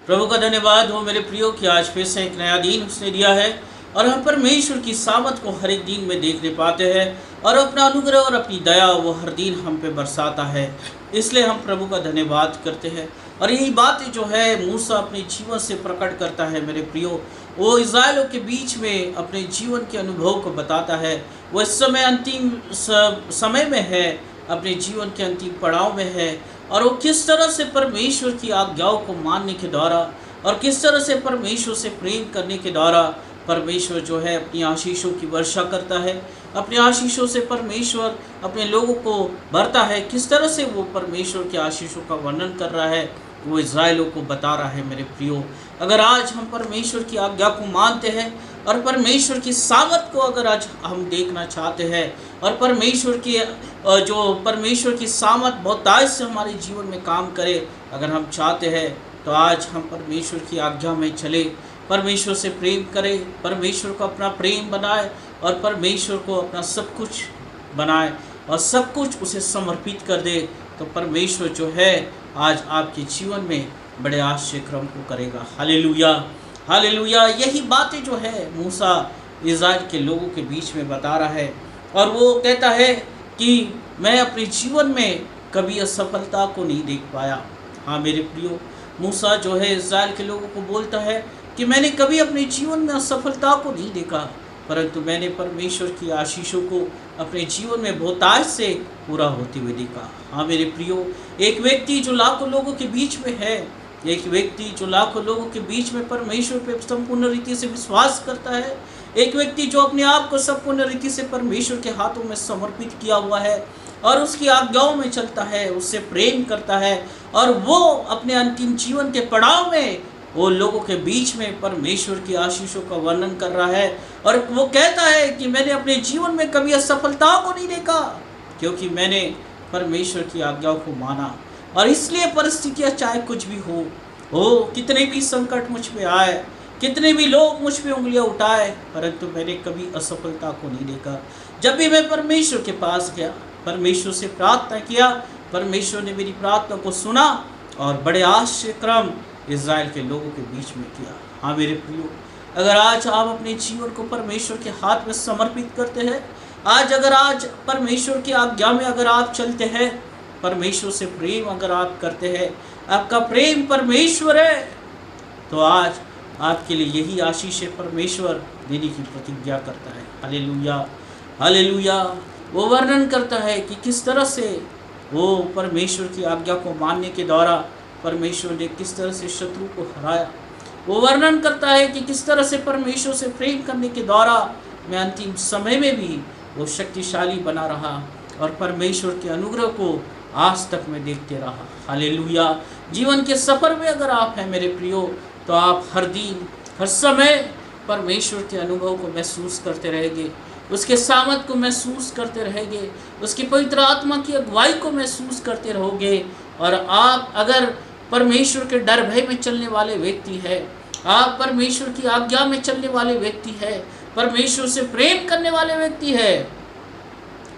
प्रभु का धन्यवाद हो मेरे प्रियो कि आज फिर से एक नया दिन उसने दिया है और हम परमेश्वर की सामत को हर एक दिन में देखने पाते हैं और अपना अनुग्रह और अपनी दया वो हर दिन हम पे बरसाता है। इसलिए हम प्रभु का धन्यवाद करते हैं। और यही बातें जो है मूसा अपने जीवन से प्रकट करता है मेरे प्रियो। वो इस्राएलियों के बीच में अपने जीवन के अनुभव को बताता है। वो इस समय अंतिम समय में है, अपने जीवन के अंतिम पड़ाव में है और वो किस तरह से परमेश्वर की आज्ञाओं को मानने के द्वारा और किस तरह से परमेश्वर से प्रेम करने के द्वारा परमेश्वर जो है अपनी आशीषों की वर्षा करता है। अपने आशीषों से परमेश्वर अपने लोगों को भरता है। किस तरह से वो परमेश्वर के आशीषों का वर्णन कर रहा है, वो इज़राइलियों को बता रहा है मेरे प्रियो। अगर आज हम परमेश्वर की आज्ञा को मानते हैं और परमेश्वर की सामत को अगर आज हम देखना चाहते हैं और परमेश्वर की सामत बहुतायत से हमारे जीवन में काम करे अगर हम चाहते हैं, तो आज हम परमेश्वर की आज्ञा में चले, परमेश्वर से प्रेम करें, परमेश्वर को अपना प्रेम बनाए और परमेश्वर को अपना सब कुछ बनाए और सब कुछ उसे समर्पित कर दे, तो परमेश्वर जो है आज आपके जीवन में बड़े आश्चर्य क्रम को करेगा। Hallelujah, hallelujah. यही बातें जो है मूसा इज़राइल के लोगों के बीच में बता रहा है और वो कहता है कि मैं अपने जीवन में कभी असफलता को नहीं देख पाया। हाँ मेरे प्रियो, मूसा जो है इज़राइल के लोगों को बोलता है कि मैंने कभी अपने जीवन में असफलता को नहीं देखा, परंतु मैंने परमेश्वर की आशीषों को अपने जीवन में बहुतायत से पूरा होते हुए देखा। हाँ मेरे प्रियो, एक व्यक्ति जो लाखों लोगों के बीच में है, एक व्यक्ति जो लाखों लोगों के बीच में परमेश्वर पे संपूर्ण रीति से विश्वास करता है, एक व्यक्ति जो अपने आप को संपूर्ण रीति से परमेश्वर के हाथों में समर्पित किया हुआ है और उसकी आज्ञाओं में चलता है, उससे प्रेम करता है और वो अपने अंतिम जीवन के पड़ाव में वो लोगों के बीच में परमेश्वर की आशीषों का वर्णन कर रहा है और वो कहता है कि मैंने अपने जीवन में कभी असफलता को नहीं देखा, क्योंकि मैंने परमेश्वर की आज्ञाओं को माना। और इसलिए परिस्थितियाँ चाहे कुछ भी हो, कितने भी संकट मुझ पे आए, कितने भी लोग मुझ पे उंगलियां उठाए, परंतु मैंने कभी असफलता को नहीं देखा। जब भी मैं परमेश्वर के पास गया, परमेश्वर से प्रार्थना किया, परमेश्वर ने मेरी प्रार्थना को सुना और बड़े आश्चर्य क्रम इज़राइल के लोगों के बीच में किया। हाँ मेरे प्रियो, अगर आज आप अपने जीवन को परमेश्वर के हाथ में समर्पित करते हैं, आज परमेश्वर की आज्ञा में अगर आप चलते हैं, परमेश्वर से प्रेम अगर आप करते हैं, आपका प्रेम परमेश्वर है, तो आज आपके लिए यही आशीष परमेश्वर देने की प्रतिज्ञा करता है। Hallelujah, hallelujah. वो वर्णन करता है कि किस तरह से वो परमेश्वर की आज्ञा को मानने के द्वारा परमेश्वर ने किस तरह से शत्रु को हराया। वो वर्णन करता है कि किस तरह से परमेश्वर से प्रेम करने के द्वारा मैं अंतिम समय में भी वो शक्तिशाली बना रहा और परमेश्वर के अनुग्रह को आज तक मैं देखते रहा। हालेलुया। जीवन के सफ़र में अगर आप हैं मेरे प्रियो, तो आप हर दिन हर समय परमेश्वर के अनुभव को महसूस करते रहेंगे, उसके सामर्थ को महसूस करते रहेंगे, उसकी पवित्र आत्मा की अगुवाई को महसूस करते रहोगे। और आप अगर परमेश्वर के डर भय में चलने वाले व्यक्ति है, आप परमेश्वर की आज्ञा में चलने वाले व्यक्ति है, परमेश्वर से प्रेम करने वाले व्यक्ति है,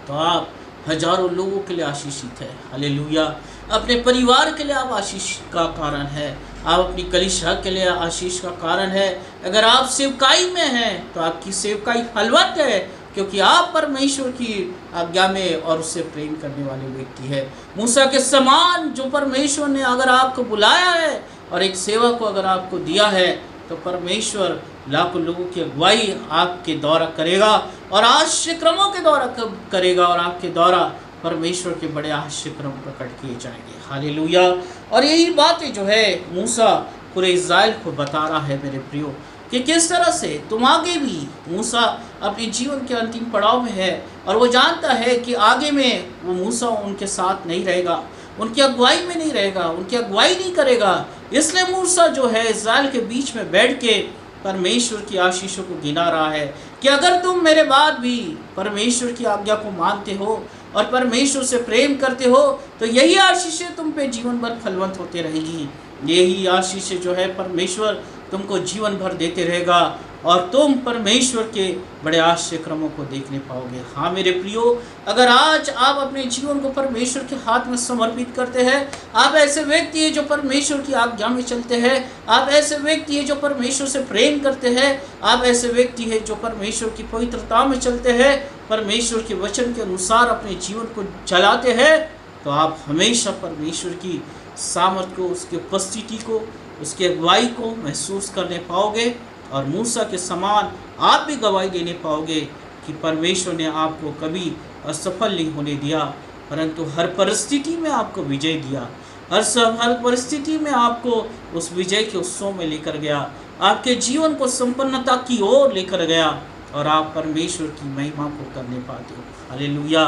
तो आप हजारों लोगों के लिए आशीषित है। हालेलुया। अपने परिवार के लिए आप आशीष का कारण है, आप अपनी कलीसिया के लिए आशीष का कारण है। अगर आप सेवकाई में हैं, तो आपकी सेवकाई फलवत है, क्योंकि आप परमेश्वर की आज्ञा में और उससे प्रेम करने वाले व्यक्ति है। मूसा के समान जो परमेश्वर ने अगर आपको बुलाया है और एक सेवा को अगर आपको दिया है, तो परमेश्वर लाखों लोगों की अगुवाई आपके द्वारा करेगा और आश्चर्य क्रमों के द्वारा करेगा और आपके द्वारा परमेश्वर के बड़े आश्चर्य क्रम प्रकट किए जाएंगे। हालेलुया। और यही बातें जो है मूसा पूरे इज़राइल को बता रहा है मेरे प्रियो, कि किस तरह से तुम आगे भी, मूसा अपने जीवन के अंतिम पड़ाव में है और वो जानता है कि आगे में वो मूसा उनके साथ नहीं रहेगा, उनकी अगुवाई में नहीं रहेगा, उनकी अगुवाई नहीं करेगा। इसलिए मूसा जो है इज़राइल के बीच में बैठ के परमेश्वर की आशीषों को गिना रहा है कि अगर तुम मेरे बाद भी परमेश्वर की आज्ञा को मानते हो और परमेश्वर से प्रेम करते हो, तो यही आशीषें तुम पे जीवन भर फलवंत होते रहेगी। यही आशीषें जो है परमेश्वर तुमको जीवन भर देते रहेगा और तुम परमेश्वर के बड़े आश्चर्य क्रमों को देखने पाओगे। हाँ मेरे प्रियो, अगर आज आप अपने जीवन को परमेश्वर के हाथ में समर्पित करते हैं, आप ऐसे व्यक्ति हैं जो परमेश्वर की आज्ञा में चलते हैं, आप ऐसे व्यक्ति हैं जो परमेश्वर से प्रेम करते हैं, आप ऐसे व्यक्ति हैं जो परमेश्वर की पवित्रता में चलते हैं, परमेश्वर के वचन के अनुसार अपने जीवन को चलाते हैं, तो आप हमेशा परमेश्वर की सामर्थ को, उसकी उपस्थिति को, उसकी अगुवाई को महसूस करने पाओगे। और मूसा के समान आप भी गवाही देने पाओगे कि परमेश्वर ने आपको कभी असफल नहीं होने दिया, परंतु हर परिस्थिति में आपको विजय दिया, हर परिस्थिति में आपको उस विजय के उत्सव में लेकर गया, आपके जीवन को संपन्नता की ओर लेकर गया और आप परमेश्वर की महिमा को करने पाते हो। Hallelujah,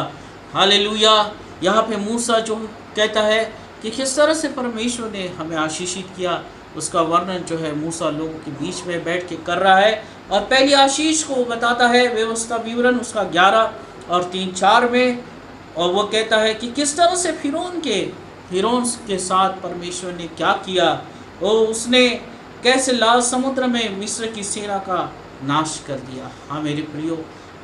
hallelujah. यहाँ पे मूसा जो कहता है कि किस तरह से परमेश्वर ने हमें आशीषित किया, उसका वर्णन जो है मूसा लोगों के बीच में बैठ के कर रहा है। और पहली आशीष को बताता है व्यवस्था विवरण उसका 11 और 3-4 में, और वो कहता है कि किस तरह से फिरौन के साथ परमेश्वर ने क्या किया, वो उसने कैसे लाल समुद्र में मिस्र की सेना का नाश कर दिया। हाँ मेरे प्रियो,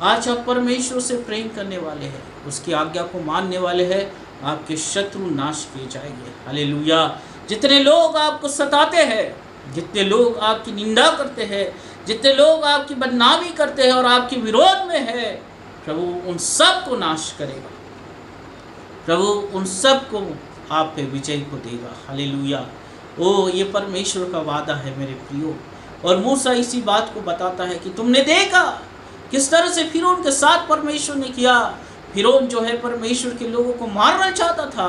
आज आप परमेश्वर से प्रेम करने वाले हैं, उसकी आज्ञा को मानने वाले हैं, आपके शत्रु नाश किए जाएंगे। हालेलुया। जितने लोग आपको सताते हैं, जितने लोग आपकी निंदा करते हैं, जितने लोग आपकी बदनामी करते हैं और आपके विरोध में है, प्रभु उन सब को नाश करेगा, प्रभु उन सब को आप पे विजय को देगा। हालेलुया। ओ ये परमेश्वर का वादा है मेरे प्रियो। और मूसा इसी बात को बताता है कि तुमने देखा किस तरह से फिरौन के साथ परमेश्वर ने किया। फिरौन जो है परमेश्वर के लोगों को मारना चाहता था,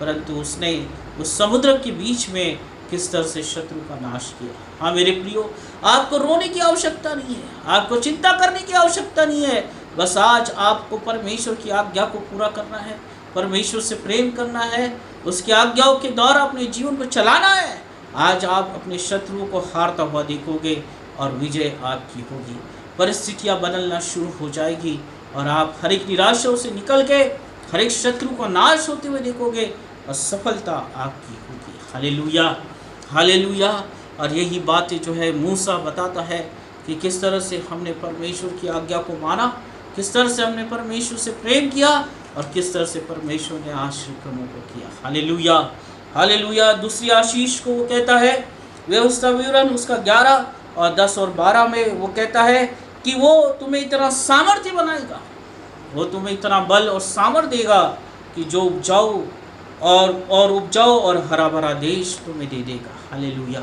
परंतु उसने उस समुद्र के बीच में किस तरह से शत्रु का नाश किया। हाँ मेरे प्रियो, आपको रोने की आवश्यकता नहीं है, आपको चिंता करने की आवश्यकता नहीं है। बस आज आपको परमेश्वर की आज्ञा को पूरा करना है, परमेश्वर से प्रेम करना है, उसकी आज्ञाओं के द्वारा अपने जीवन को चलाना है। आज आप अपने शत्रुओं को हारता हुआ देखोगे और विजय आपकी होगी। परिस्थितियाँ बदलना शुरू हो जाएगी और आप हर एक निराशाओं से निकल के हर एक शत्रु को नाश होते हुए देखोगे और सफलता आपकी होगी। Hallelujah, hallelujah. और यही बातें जो है मूसा बताता है कि किस तरह से हमने परमेश्वर की आज्ञा को माना, किस तरह से हमने परमेश्वर से प्रेम किया और किस तरह से परमेश्वर ने आशीर्वादों को किया। Hallelujah, hallelujah. दूसरी आशीष को वो कहता है व्यवस्था विवरण उसका 11 और 10 और 12 में वो कहता है कि वो तुम्हें इतना सामर्थ्य बनाएगा, वो तुम्हें इतना बल और सामर्थ्य देगा कि जो उपजाओ और हरा भरा देश तुम्हें दे देगा। हालेलुया।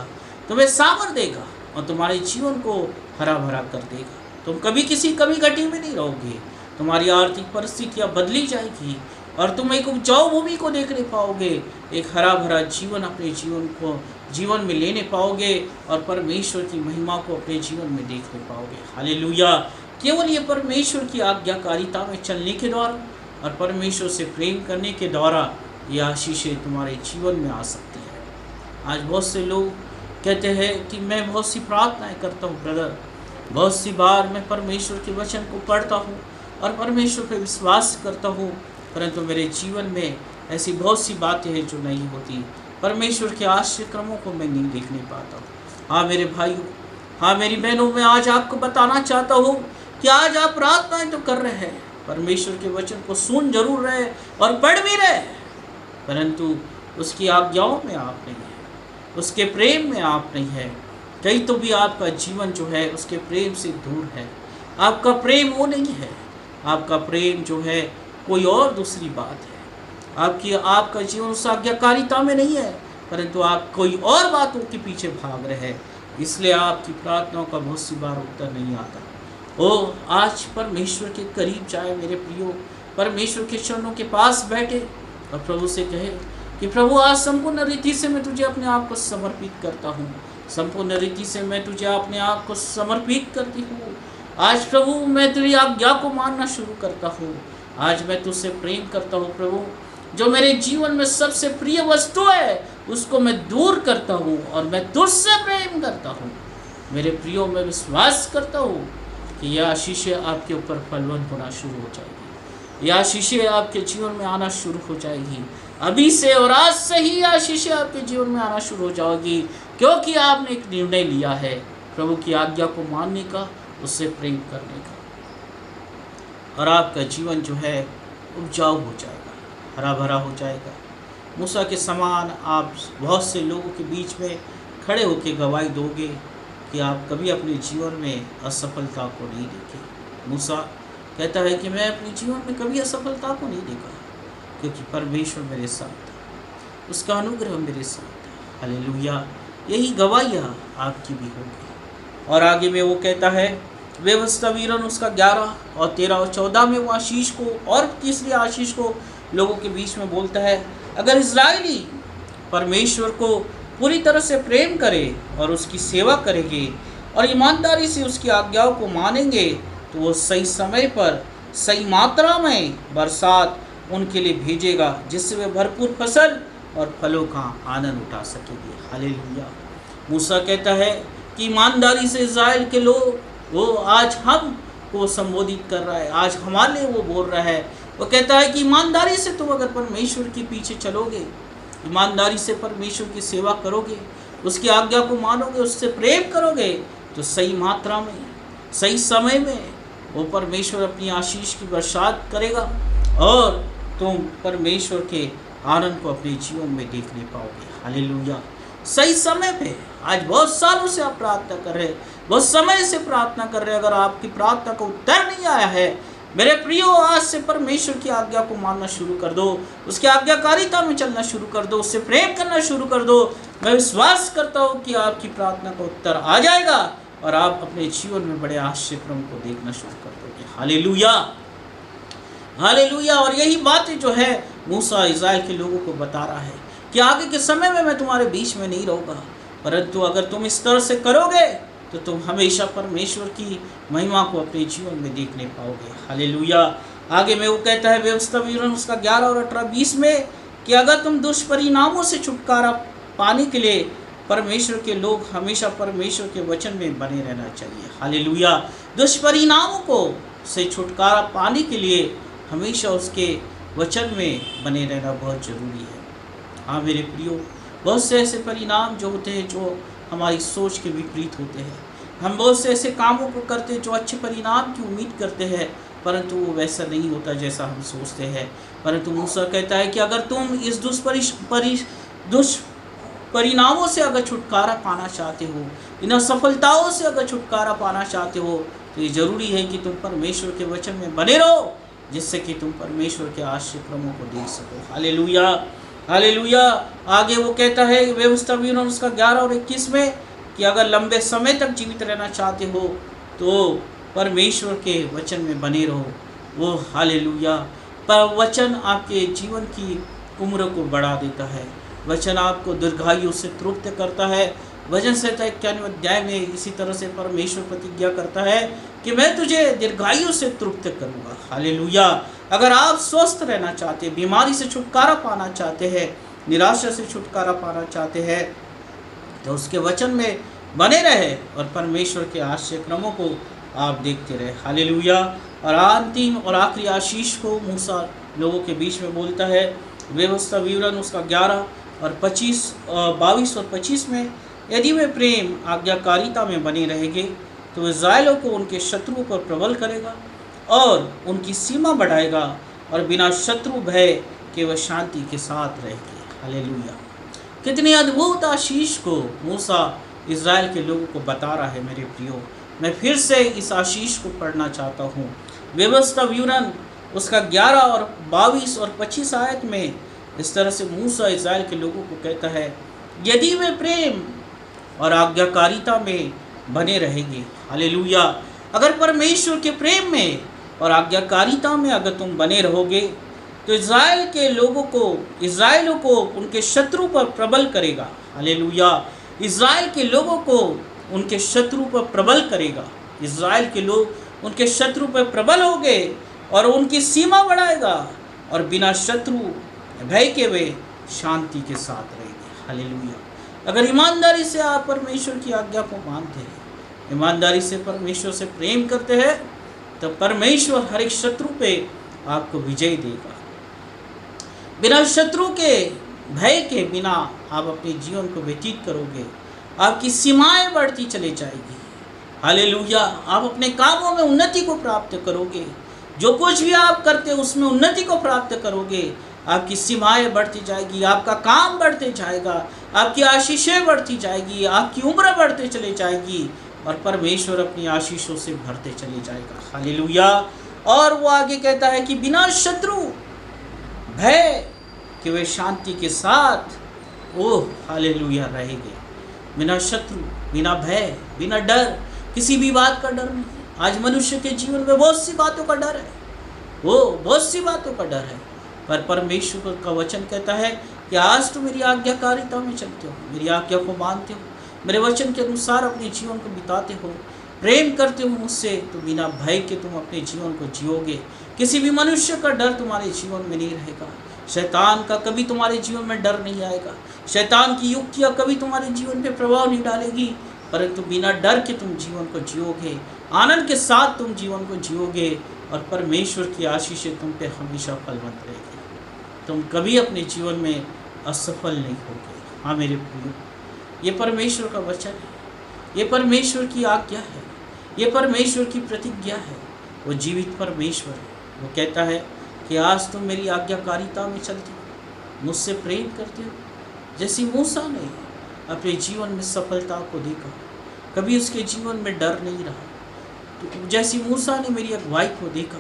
तुम्हें सामर्थ्य देगा और तुम्हारे जीवन को हरा भरा कर देगा। तुम कभी किसी कमी घटी में नहीं रहोगे, तुम्हारी आर्थिक परिस्थितियाँ बदली जाएगी और तुम एक उपजाऊ भूमि को देखने पाओगे, एक हरा भरा जीवन अपने जीवन में लेने पाओगे और परमेश्वर की महिमा को अपने जीवन में देखने पाओगे। हालेलुया। केवल ये परमेश्वर की आज्ञाकारिता में चलने के द्वारा और परमेश्वर से प्रेम करने के द्वारा ये आशीषें तुम्हारे जीवन में आ सकती है। आज बहुत से लोग कहते हैं कि मैं बहुत सी प्रार्थनाएं करता हूँ ब्रदर, बहुत सी बार मैं परमेश्वर के वचन को पढ़ता हूँ और परमेश्वर पे विश्वास करता हूँ, परंतु मेरे जीवन में ऐसी बहुत सी बातें हैं जो नहीं होती, परमेश्वर के आश्चर्य क्रमों को मैं नहीं देखने पाता हूँ। हाँ मेरे भाइयों, हाँ मेरी बहनों, मैं आज आपको बताना चाहता हूँ कि आज आप प्रार्थनाएं तो कर रहे हैं, परमेश्वर के वचन को सुन जरूर रहे और पढ़ भी रहे, परंतु उसकी आज्ञाओं में आप नहीं है, उसके प्रेम में आप नहीं है। कहीं तो भी आपका जीवन जो है उसके प्रेम से दूर है, आपका प्रेम वो नहीं है, आपका प्रेम जो है कोई और दूसरी बात है। आपका जीवन उस आज्ञाकारिता में नहीं है, परंतु आप कोई और बातों के पीछे भाग रहे हैं, इसलिए आपकी प्रार्थनाओं का बहुत सी बार उत्तर नहीं आता। ओ आज परमेश्वर के करीब जाए मेरे प्रियो, परमेश्वर के चरणों के पास बैठे और प्रभु से कहे कि प्रभु आज संपूर्ण रीति से मैं तुझे अपने आप को समर्पित करता हूँ, संपूर्ण रीति से मैं तुझे अपने आप को समर्पित करती हूँ। आज प्रभु मैं तेरी आज्ञा को मानना शुरू करता हूँ, आज मैं तुझसे प्रेम करता हूँ। प्रभु जो मेरे जीवन में सबसे प्रिय वस्तु है उसको मैं दूर करता हूँ और मैं तुझसे प्रेम करता हूँ। मेरे प्रियो, मैं विश्वास करता हूँ कि यह आशीषें आपके ऊपर फलवंत होना शुरू हो जाएगी, यह आशीषें आपके जीवन में आना शुरू हो जाएगी। अभी से और आज से ही आशीषें आपके जीवन में आना शुरू हो जाएगी, क्योंकि आपने एक निर्णय लिया है प्रभु की आज्ञा को मानने का, उससे प्रेम करने का, और आपका जीवन जो है उपजाऊ हो जाएगा, हरा भरा हो जाएगा। मूसा के समान आप बहुत से लोगों के बीच में खड़े होकर गवाही दोगे कि आप कभी अपने जीवन में असफलता को नहीं देखे। मूसा कहता है कि मैं अपने जीवन में कभी असफलता को नहीं देखा, क्योंकि परमेश्वर मेरे साथ था, उसका अनुग्रह मेरे साथ था। हालेलुया। यही गवाहियाँ आपकी भी होगी। और आगे में वो कहता है, व्यवस्था वीरन उसका 11 और 13 और 14 में वो आशीष को और तीसरी आशीष को लोगों के बीच में बोलता है, अगर इजराइली परमेश्वर को पूरी तरह से प्रेम करे और उसकी सेवा करेंगे और ईमानदारी से उसकी आज्ञाओं को मानेंगे, तो वो सही समय पर सही मात्रा में बरसात उनके लिए भेजेगा, जिससे वे भरपूर फसल और फलों का आनंद उठा सकेंगे। हालेलुया। मूसा कहता है कि ईमानदारी से इज़राइल के लोग, वो आज हम को संबोधित कर रहा है, आज हमारे लिए वो बोल रहा है। वो कहता है कि ईमानदारी से तुम अगर परमेश्वर के पीछे चलोगे, ईमानदारी से परमेश्वर की सेवा करोगे, उसकी आज्ञा को मानोगे, उससे प्रेम करोगे, तो सही मात्रा में सही समय में वो परमेश्वर अपनी आशीष की बरसात करेगा और तुम परमेश्वर के आनंद को अपने जीवन में देखने पाओगे। हालेलुया। सही समय पे। आज बहुत सालों से आप प्रार्थना कर रहे हैं, बहुत समय से प्रार्थना कर रहे हैं, अगर आपकी प्रार्थना का उत्तर नहीं आया है, मेरे प्रियो, आज से परमेश्वर की आज्ञा को मानना शुरू कर दो, उसकी आज्ञाकारिता में चलना शुरू कर दो, उससे प्रेम करना शुरू कर दो। मैं विश्वास करता हूँ कि आपकी प्रार्थना का उत्तर आ जाएगा और आप अपने जीवन में बड़े आश्चर्यक्रम को देखना शुरू कर दोगे। Hallelujah, hallelujah. और यही बातें जो है मूसा इज़राइल के लोगों को बता रहा है कि आगे के समय में मैं तुम्हारे बीच में नहीं रहूँगा, परंतु अगर तुम इस तरह से करोगे तो तुम हमेशा परमेश्वर की महिमा को अपने जीवन में देखने पाओगे। हालेलुया। आगे में वो कहता है व्यवस्था विवरण उसका 11 और 18-20 में कि अगर तुम दुष्परिणामों से छुटकारा पाने के लिए परमेश्वर के लोग हमेशा परमेश्वर के वचन में बने रहना चाहिए। हालेलुया। दुष्परिणामों को से छुटकारा पाने के लिए हमेशा उसके वचन में बने रहना बहुत ज़रूरी है। हाँ मेरे प्रियो, बहुत से ऐसे परिणाम जो होते हैं जो हमारी सोच के विपरीत होते हैं। हम बहुत से ऐसे कामों को करते हैं जो अच्छे परिणाम की उम्मीद करते हैं, परंतु वो वैसा नहीं होता जैसा हम सोचते हैं। परंतु मूसा कहता है कि अगर तुम इस दुष्परिणामों से अगर छुटकारा पाना चाहते हो, इन असफलताओं से अगर छुटकारा पाना चाहते हो, तो ये ज़रूरी है कि तुम परमेश्वर के वचन में बने रहो, जिससे कि तुम परमेश्वर के आश्चर्यक्रमों को देख सको। Hallelujah, hallelujah. आगे वो कहता है व्यवस्था विवरण उसका 11 और 21 में कि अगर लंबे समय तक जीवित रहना चाहते हो तो परमेश्वर के वचन में बने रहो। वो हालेलुया। पर वचन आपके जीवन की उम्र को बढ़ा देता है, वचन आपको दीर्घायु से तृप्त करता है। वचन संहिता 91 अध्याय में इसी तरह से परमेश्वर प्रतिज्ञा करता है कि मैं तुझे दीर्घायु से तृप्त करूँगा। हालेलुया। अगर आप स्वस्थ रहना चाहते हैं, बीमारी से छुटकारा पाना चाहते हैं, निराशा से छुटकारा पाना चाहते हैं, तो उसके वचन में बने रहे और परमेश्वर के आश्चर्यक्रमों को आप देखते रहे। हालेलुया। और अंतिम और आखिरी आशीष को मूसा लोगों के बीच में बोलता है व्यवस्था विवरण उसका 11 और 22 और 25 में, यदि वे प्रेम आज्ञाकारिता में बने रहेंगे तो इज़राइलों को उनके शत्रुओं पर प्रबल करेगा और उनकी सीमा बढ़ाएगा और बिना शत्रु भय के वह शांति के साथ रहेंगे। हालेलुया। कितनी अद्भुत आशीष को मूसा इज़राइल के लोगों को बता रहा है। मेरे प्रियो, मैं फिर से इस आशीष को पढ़ना चाहता हूँ। व्यवस्था विवरण उसका 11 और 22 और 25 आयत में इस तरह से मूसा इज़राइल के लोगों को कहता है, यदि वे प्रेम और आज्ञाकारिता में बने रहेंगे। हालेलुया। अगर परमेश्वर के प्रेम में और आज्ञाकारिता में अगर तुम बने रहोगे तो इज़राइलों को उनके शत्रु पर प्रबल करेगा। हालेलुया। इज़राइल के लोगों को उनके शत्रु पर प्रबल करेगा। इज़राइल के लोग उनके शत्रु पर प्रबल होंगे और उनकी सीमा बढ़ाएगा और बिना शत्रु भय के वे शांति के साथ रहेंगे। हालेलुया। अगर ईमानदारी से आप परमेश्वर की आज्ञा को मानते हैं, ईमानदारी से परमेश्वर से प्रेम करते हैं, तो परमेश्वर हर एक शत्रु पे आपको विजय देगा। बिना शत्रु के भय के बिना आप अपने जीवन को व्यतीत करोगे, आपकी सीमाएं बढ़ती चली जाएगी। हालेलुया। आप अपने कामों में उन्नति को प्राप्त करोगे, जो कुछ भी आप करते हो उसमें उन्नति को प्राप्त करोगे। आपकी सीमाएं बढ़ती जाएगी, आपका काम बढ़ते जाएगा, आपकी आशीषें बढ़ती जाएगी, आपकी उम्र बढ़ते चले जाएगी और परमेश्वर अपनी आशीषों से भरते चले जाएगा। हालेलुया। और वो आगे कहता है कि बिना शत्रु भय कि वे शांति के साथ ओह हालेलुया रहेंगे। बिना शत्रु, बिना भय, बिना डर, किसी भी बात का डर नहीं। आज मनुष्य के जीवन में बहुत सी बातों का डर है, वो बहुत सी बातों का डर है, पर परमेश्वर का वचन कहता है कि आज तो मेरी आज्ञाकारिता में चलते हो, मेरी आज्ञा को मानते हो, मेरे वचन के अनुसार अपने जीवन को बिताते हो, प्रेम करते हो मुझसे, तो बिना भय के तुम अपने जीवन को जियोगे। किसी भी मनुष्य का डर तुम्हारे जीवन में नहीं रहेगा। शैतान का कभी तुम्हारे जीवन में डर नहीं आएगा। शैतान की युक्तियाँ कभी तुम्हारे जीवन पे प्रभाव नहीं डालेगी, परंतु बिना डर के तुम जीवन को जियोगे, आनंद के साथ तुम जीवन को जियोगे और परमेश्वर की आशीषें तुम पे हमेशा फलवंत रहेगी। तुम कभी अपने जीवन में असफल नहीं होगे। हाँ मेरे प्रियो, ये परमेश्वर का वचन है, ये परमेश्वर की आज्ञा है, ये परमेश्वर की प्रतिज्ञा है। वो जीवित परमेश्वर है। वो कहता है कि आज तुम मेरी आज्ञाकारिता में चलते हो, मुझसे प्रेम करते हो। जैसे मूसा ने अपने जीवन में सफलता को देखा, कभी उसके जीवन में डर नहीं रहा, तो जैसी मूसा ने मेरी अगुवाई को देखा,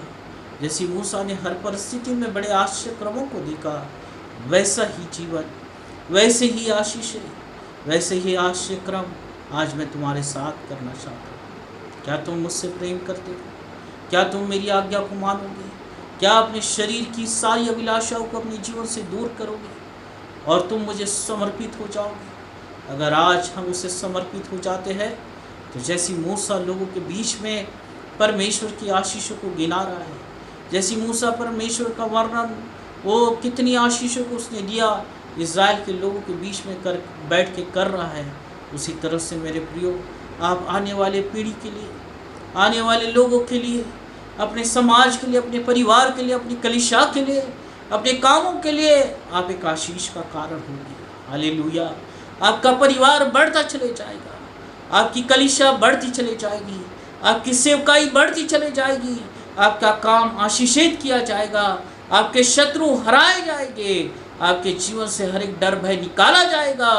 जैसी मूसा ने हर परिस्थिति में बड़े आश्चर्यक्रमों को देखा, वैसा ही जीवन, वैसे ही आशीषें, वैसे ही आश्चर्यक्रम आज मैं तुम्हारे साथ करना चाहता हूँ। क्या तुम मुझसे प्रेम करते हो? क्या तुम मेरी आज्ञा को मानोगे? क्या अपने शरीर की सारी अभिलाषाओं को अपने जीवन से दूर करोगे और तुम मुझे समर्पित हो जाओगे? अगर आज हम उसे समर्पित हो जाते हैं तो जैसी मूसा लोगों के बीच में परमेश्वर की आशीषों को गिना रहा है, जैसी मूसा परमेश्वर का वर्णन, वो कितनी आशीषों को उसने दिया, इज़राइल के लोगों के बीच में बैठ के कर रहा है, उसी तरह से मेरे प्रियो आप आने वाले पीढ़ी के लिए, आने वाले लोगों के लिए, अपने समाज के लिए, अपने परिवार के लिए, अपनी कलीसिया के लिए, अपने कामों के लिए आप एक आशीष का कारण होंगे। हालेलुया। आपका परिवार बढ़ता चले जाएगा, आपकी कलीसिया बढ़ती चली जाएगी, आपकी सेवकाई बढ़ती चली जाएगी, आपका काम आशीषित किया जाएगा, आपके शत्रु हराए जाएंगे, आपके जीवन से हर एक डर भय निकाला जाएगा,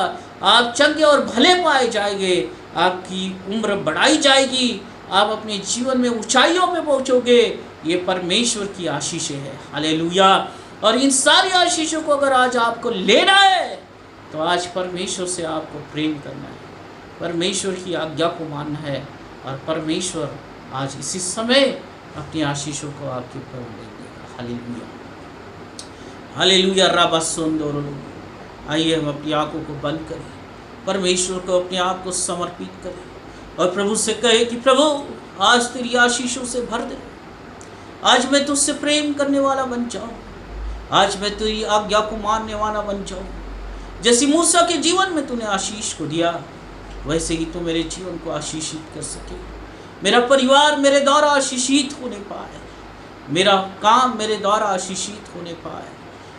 आप चंगे और भले पाए जाएंगे, आपकी उम्र बढ़ाई जाएगी, आप अपने जीवन में ऊंचाइयों में पहुंचोगे। ये परमेश्वर की आशीषें है। हालेलुया। और इन सारी आशीषों को अगर आज आपको लेना है तो आज परमेश्वर से आपको प्रेम करना है, परमेश्वर की आज्ञा को मानना है और परमेश्वर आज इसी समय अपनी आशीषों को आपके ऊपर ले देगा। Hallelujah, hallelujah. रबा सुंदर। आइए हम अपनी आंखों को बंद करें, परमेश्वर को अपने आप को समर्पित करें और प्रभु से कहे कि प्रभु आज तेरी आशीषों से भर दे, आज मैं तुझसे प्रेम करने वाला बन जाऊं, आज मैं तेरी आज्ञा को मानने वाला बन जाऊं। जैसे मूसा के जीवन में तूने आशीष को दिया, वैसे ही तू मेरे जीवन को आशीषित कर सके, मेरा परिवार मेरे द्वारा आशीषित होने पाए, मेरा काम मेरे द्वारा आशीषित होने पाए,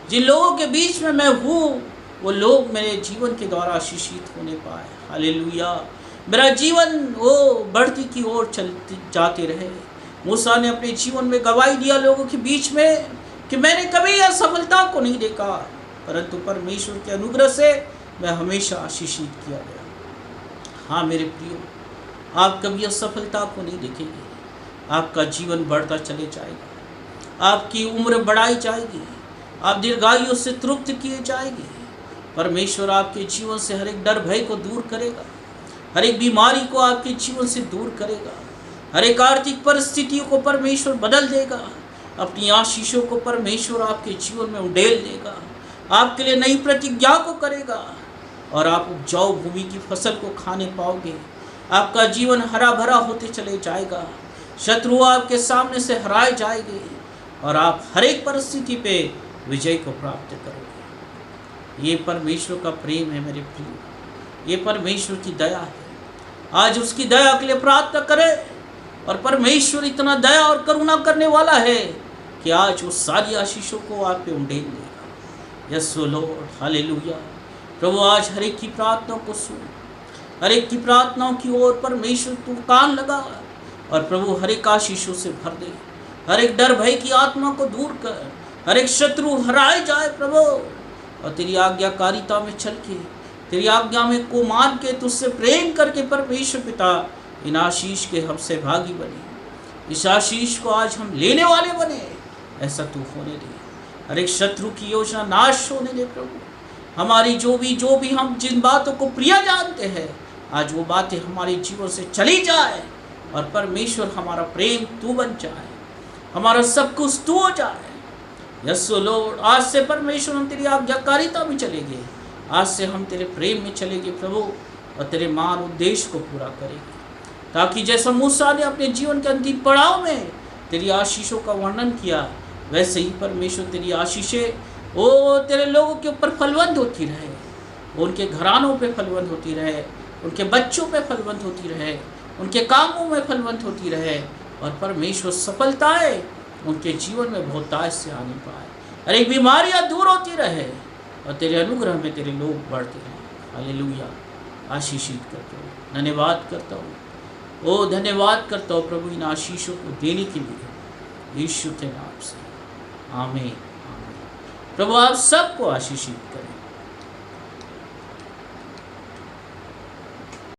जिन लोगों के बीच में मैं हूँ वो लोग मेरे जीवन के द्वारा आशीषित होने पाए। हालेलुया। मेरा जीवन वो बढ़ती की ओर चलती जाते रहे। मूसा ने अपने जीवन में गवाही दिया लोगों के बीच में कि मैंने कभी असफलता को नहीं देखा, परंतु परमेश्वर के अनुग्रह से मैं हमेशा आशीषित किया गया। हाँ मेरे प्रियो, आप कभी असफलता को नहीं देखेंगे, आपका जीवन बढ़ता चले जाएगा, आपकी उम्र बढ़ाई जाएगी, आप दीर्घायु से तृप्त किए जाएंगे। परमेश्वर आपके जीवन से हर एक डर भय को दूर करेगा, हर एक बीमारी को आपके जीवन से दूर करेगा, हर एक आर्थिक परिस्थितियों को परमेश्वर बदल देगा, अपनी आशीषों को परमेश्वर आपके जीवन में उंडेल देगा, आपके लिए नई प्रतिज्ञा को करेगा और आप उपजाऊ भूमि की फसल को खाने पाओगे। आपका जीवन हरा भरा होते चले जाएगा, शत्रु आपके सामने से हराए जाएंगे और आप हर एक परिस्थिति पे विजय को प्राप्त करोगे। ये परमेश्वर का प्रेम है मेरे प्रिय, ये परमेश्वर की दया है। आज उसकी दया के लिए प्रार्थना करें और परमेश्वर इतना दया और करुणा करने वाला है कि आज वो सारी आशीषों को आप पे उंडेल देगा। Yes Lord, hallelujah. प्रभु आज हर एक की प्रार्थना को सुन, हर एक की प्रार्थनाओं की ओर परमेश्वर तू कान लगा और प्रभु हर एक आशीषों से भर दे। हर एक डर भय की आत्मा को दूर कर, हर एक शत्रु हराए जाए प्रभु, और तेरी आज्ञाकारिता में चल के, तेरी आज्ञा में को मान के, तुझसे प्रेम करके परमेश्वर पिता इन आशीष के हमसे भागी बने। इस आशीष को आज हम लेने वाले बने, ऐसा तू होने दे। हर एक शत्रु की योजना नाश होने दे प्रभु। हमारी जो भी हम जिन बातों को प्रिय जानते हैं, आज वो बातें हमारे जीवन से चली जाए और परमेश्वर हमारा प्रेम तू बन जाए, हमारा सब कुछ तू हो जाए। यस्सो लॉर्ड, आज से परमेश्वर हम तेरी आज्ञाकारिता में चलेंगे, आज से हम तेरे प्रेम में चलेंगे प्रभु, और तेरे महान उद्देश्य को पूरा करेंगे, ताकि जैसा मूसा ने अपने जीवन के अंतिम पड़ाव में तेरी आशीषों का वर्णन किया, वैसे ही परमेश्वर तेरी आशीषें ओ तेरे लोगों के ऊपर फलवंत होती रहे, उनके घरानों पे फलवंत होती रहे, उनके बच्चों पे फलवंत होती रहे, उनके कामों में फलवंत होती रहे, और परमेश्वर सफलताएं उनके जीवन में बहुतायत से आने पाए। हर एक बीमारियां दूर होती रहे और तेरे अनुग्रह में तेरे लोग बढ़ते रहें। हालेलुया। आशीषित करता हूँ, धन्यवाद करता हूँ, ओ धन्यवाद करता हूँ प्रभु इन आशीषों को देने के लिए, यीशु के नाम से आमीन। प्रभु आप सबको आशीषित करें।